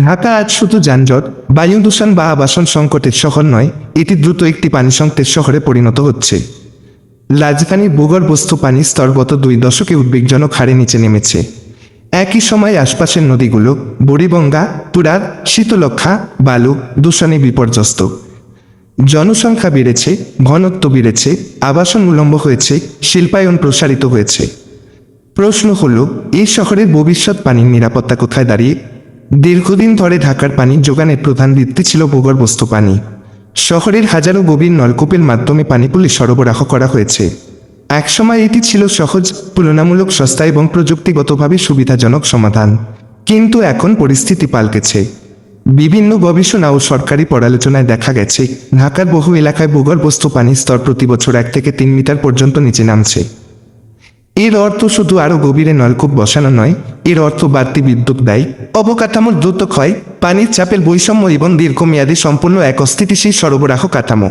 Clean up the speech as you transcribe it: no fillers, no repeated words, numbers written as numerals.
ঢাকা আজ শুধু যানজট, বায়ু দূষণ বা আবাসন সংকটের শহর নয়, এটি দ্রুত একটি পানি সংকটের শহরে পরিণত হচ্ছে। রাজধানীর ভূগর্ভস্থ পানির স্তর গত 2 দশকে উদ্বেগজনক হারে নিচে নেমেছে। একই সময় আশপাশের নদীগুলো বুড়িগঙ্গা, তুরাগ, শীতলক্ষ্যা, বালু দূষণে বিপর্যস্ত। জনসংখ্যা বেড়েছে, ঘনত্ব বেড়েছে, আবাসন উলম্ব হয়েছে, শিল্পায়ন প্রসারিত হয়েছে। প্রশ্ন হলো, এই শহরের ভবিষ্যৎ পানির নিরাপত্তা কোথায় দাঁড়িয়ে? দীর্ঘদিন ধরে ঢাকার পানির যোগানের প্রধান ভিত্তি ছিল ভূগর্ভস্থ পানি। শহরের হাজারো গভীর নলকূপের মাধ্যমে পানিগুলি সরবরাহ করা হয়েছে। একসময় এটি ছিল সহজ, তুলনামূলক সস্তা এবং প্রযুক্তিগতভাবে সুবিধাজনক সমাধান। কিন্তু এখন পরিস্থিতি পাল্টেছে। বিভিন্ন গবেষণা ও সরকারি পর্যালোচনায় দেখা গেছে, ঢাকার বহু এলাকায় ভূগর্ভস্থ পানির স্তর প্রতি বছর 1 থেকে 3 মিটার পর্যন্ত নিচে নামছে। এর অর্থ শুধু আরও গভীরে নলকূপ বসানো নয়, এর অর্থ বাড়তি বিদ্যুৎ ব্যয়, অবকাঠামোর দ্রুত ক্ষয়, পানির চাপের বৈষম্য এবং দীর্ঘমেয়াদী সম্পূর্ণ এক অস্থিতিশীল সরবরাহ কাঠামো।